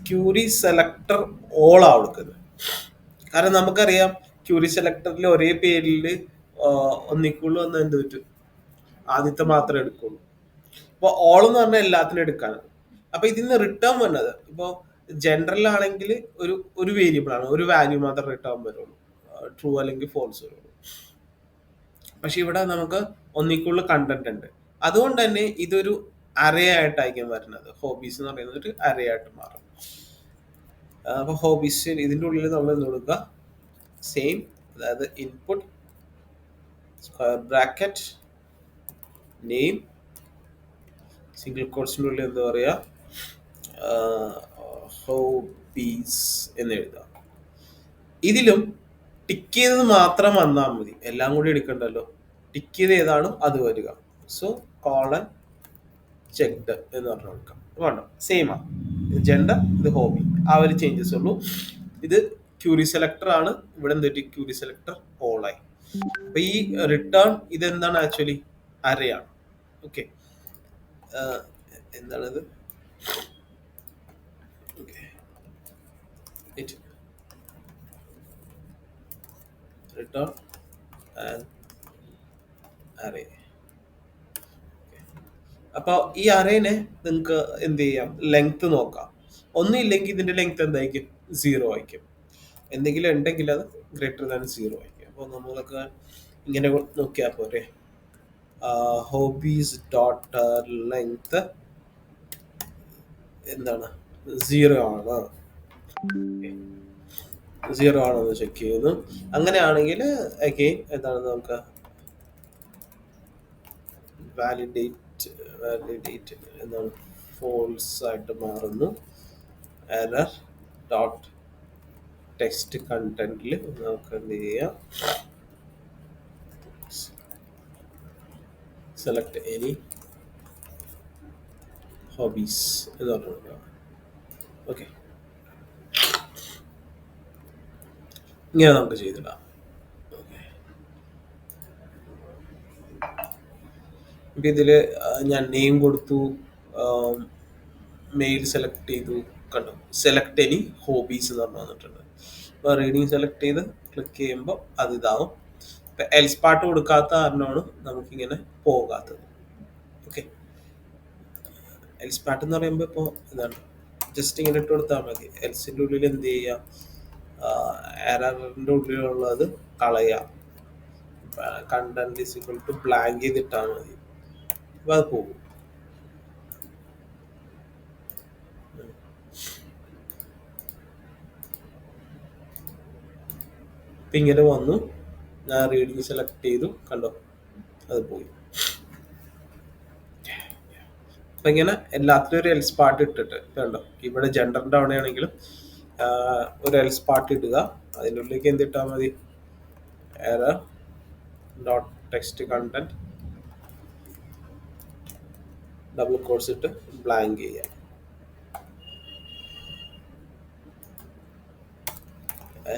ക്യൂറി സെലക്ടർ ഓൾ ആ കൊടുക്കുന്നത്. കാരണം നമുക്കറിയാം ക്യൂറി സെലക്ടറിൽ ഒരേ പേരിൽ ഒന്നിക്കുള്ളൂ എന്ന് എന്ത് പറ്റും, ആദ്യത്തെ മാത്രമേ എടുക്കുള്ളൂ. അപ്പോൾ ഓൾ എന്ന് പറഞ്ഞാൽ എല്ലാത്തിനും എടുക്കാനാണ്. അപ്പൊ ഇതിന്ന് റിട്ടേൺ വന്നത് ഇപ്പോൾ ജനറൽ ആണെങ്കിൽ ഒരു വേരിയബിൾ ആണ്, ഒരു വാല്യൂ മാത്രം റിട്ടേൺ വരുള്ളൂ, ട്രൂ അല്ലെങ്കിൽ ഫോൾസ് വരുള്ളൂ. പക്ഷെ ഇവിടെ നമുക്ക് ഒന്നിൽ കൂടുതൽ കണ്ടന്റ് ഉണ്ട്. അതുകൊണ്ട് തന്നെ ഇതൊരു അറേ ആയിട്ടായിരിക്കും വരുന്നത്. ഹോബീസ് എന്ന് പറയുന്നത് ഒരു അറേ ആയിട്ട് മാറും. അപ്പൊ ഹോബീസ് ഇതിന്റെ ഉള്ളിൽ നമ്മൾ എന്ത് കൊടുക്കുക, സെയിം, അതായത് input square bracket name single കോട്സിന്റെ ഉള്ളിൽ എന്താ പറയാ, ഹോബീസ് എന്ന് എഴുതാം. ഇതിലും ടിക്ക് ചെയ്തത് മാത്രം വന്നാൽ മതി, എല്ലാം കൂടി എടുക്കണ്ടല്ലോ. ടിക്ക് ചെയ്ത് ഏതാണോ അത് വരിക. സോ കോളൻ ചെക്ഡ് എന്ന് പറഞ്ഞു കൊടുക്കാം. വേണ്ട, സെയിം ആണ്. ഇത് ജെൻഡർ, ഇത് ഹോബി, ആ ഒരു ചേഞ്ചസ് ഉള്ളൂ. ഇത് ക്യൂറി സെലക്ടർ ആണ്. ഇവിടെ എന്ത് ക്യൂറി സെലക്ടർ ഓളായി. അപ്പൊ ഈ റിട്ടേൺ ഇതെന്താണ്, ആക്ച്വലി അരയാണ്. ഓക്കെ, എന്താണിത്, ഓക്കെ, റിട്ടേൺ ആൻഡ് അറേ. അപ്പോൾ ഈ അറേനെ നിങ്ങൾക്ക് എന്ത് ചെയ്യാം, ലെങ്ത് നോക്കാം. ഒന്നും ഇല്ലെങ്കിൽ ഇതിന്റെ ലെങ്ത് എന്തായിരിക്കും, 0 ആയിരിക്കും. എന്തെങ്കിലും ഉണ്ടെങ്കിൽ അത് ഗ്രേറ്റർ ദാൻ 0 ആയിരിക്കും. അപ്പോൾ നമ്മളൊക്കെ ഇങ്ങനെ നോക്കിയാൽ പോരെ, ഹോബീസ് ഡോട്ട് ലെങ്ത് എന്താണ്, 0 ആണ്. 0 ആണെന്ന് ചെക്ക് ചെയ്യുന്നു. അങ്ങനെയാണെങ്കിൽ അഗെയിൻ എന്താണ്, നമുക്ക് വാലിഡേറ്റ് എന്താണ്, ഫോൾസ് ആയിട്ട് മാറുന്നു. എറർ ഡോട്ട് ടെക്സ്റ്റ് കണ്ടന്റിൽ നമുക്ക് എന്ത് ചെയ്യാം, സെലക്ട് എനി ഹോബീസ് എന്ന് പറഞ്ഞു. ഓക്കെ, ഇങ്ങനെ നമുക്ക് ചെയ്തിടാം. ഇപ്പം ഇതിൽ ഞാൻ നെയിം കൊടുത്തു, മെയിൽ സെലക്ട് ചെയ്തു, കണ്ടു, സെലക്ട് എനി ഹോബീസ് എന്ന് പറഞ്ഞു വന്നിട്ടുണ്ട്. അപ്പോൾ റീഡിങ് സെലക്ട് ചെയ്ത് ക്ലിക്ക് ചെയ്യുമ്പോൾ അത് ഇതാവും. ഇപ്പം എൽസ് പാർട്ട് കൊടുക്കാത്ത കാരണമാണ് നമുക്കിങ്ങനെ പോകാത്തത്. ഓക്കെ, എൽസ് പാർട്ട് എന്ന് പറയുമ്പോൾ ഇപ്പോൾ ഇതാണ്, ജസ്റ്റ് ഇങ്ങനെ ഇട്ട് കൊടുത്താൽ മതി. എൽസിൻ്റെ ഉള്ളിൽ എന്ത് ചെയ്യാം, എററിൻ്റെ ഉള്ളിലുള്ളത് കളയാം. Content is equal to blank ചെയ്തിട്ടാൽ മതി. അപ്പോൾ അത് പോകും. ഇപ്പം ഇങ്ങനെ വന്നു, ഞാൻ റീഡിങ് സെലക്ട് ചെയ്തു, കണ്ടോ, അത് പോയി. അപ്പം ഇങ്ങനെ എല്ലാത്തിനും ഒരു എൽസ് പാർട്ട് ഇട്ടിട്ട് കണ്ടോ, ഇവിടെ ജെൻഡറിൻ്റെ അവിടെയാണെങ്കിലും ഒരു എൽസ് പാർട്ട് ഇടുക. അതിൻ്റെ ഉള്ളിലേക്ക് എന്തിട്ടാൽ മതി, error dot text content double coats ഇട്ട് ബ്ലാങ്ക് ചെയ്യാം.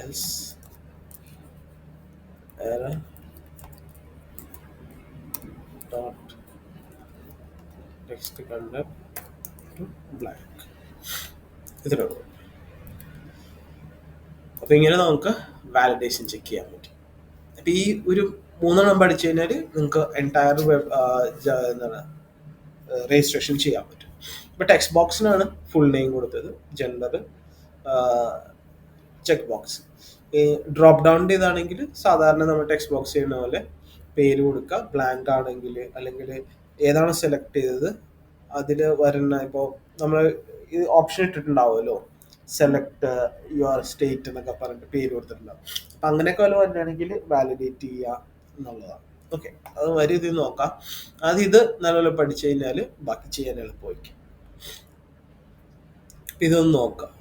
Else error dot text content to blank. ഇത്രേ ഉള്ളൂ. അപ്പൊ ഇങ്ങനെ നമുക്ക് വാലിഡേഷൻ ചെക്ക് ചെയ്യാൻ പറ്റും. അപ്പൊ ഈ ഒരു 3 പഠിച്ചു കഴിഞ്ഞാൽ നിങ്ങൾക്ക് എൻറ്റയർ എന്താണ് രജിസ്ട്രേഷൻ ചെയ്യാൻ പറ്റും. ഇപ്പൊ ടെക്സ്റ്റ് ബോക്സിനാണ് ഫുൾ നെയിം കൊടുത്തത്, ജെൻഡർ, ചെക്ക് ബോക്സ്. ഈ ഡ്രോപ്പ് ഡൗണിൻ്റെ ഇതാണെങ്കിൽ സാധാരണ നമ്മൾ ടെക്സ്റ്റ് ബോക്സ് ചെയ്യുന്ന പോലെ പേര് കൊടുക്കുക. ബ്ലാങ്ക് ആണെങ്കിൽ അല്ലെങ്കിൽ ഏതാണ് സെലക്ട് ചെയ്തത് അതിൽ വരുന്ന, ഇപ്പോൾ നമ്മൾ ഇത് ഓപ്ഷൻ ഇട്ടിട്ടുണ്ടാവുമല്ലോ, സെലക്ട് യുവർ സ്റ്റേറ്റ് എന്നൊക്കെ പറഞ്ഞിട്ട് പേര് കൊടുത്തിട്ടുണ്ടാവും. അപ്പം അങ്ങനെയൊക്കെ വല്ല വരുന്നതാണെങ്കിൽ വാലിഡേറ്റ് ചെയ്യുക എന്നുള്ളതാണ്. ഓക്കെ, അത് വരും, ഇത് നോക്കാം. അത് ഇത് നല്ലപോലെ പഠിച്ചു കഴിഞ്ഞാൽ ബാക്കി ചെയ്യാൻ എളുപ്പമായിരിക്കും. ഇതൊന്ന് നോക്കാം.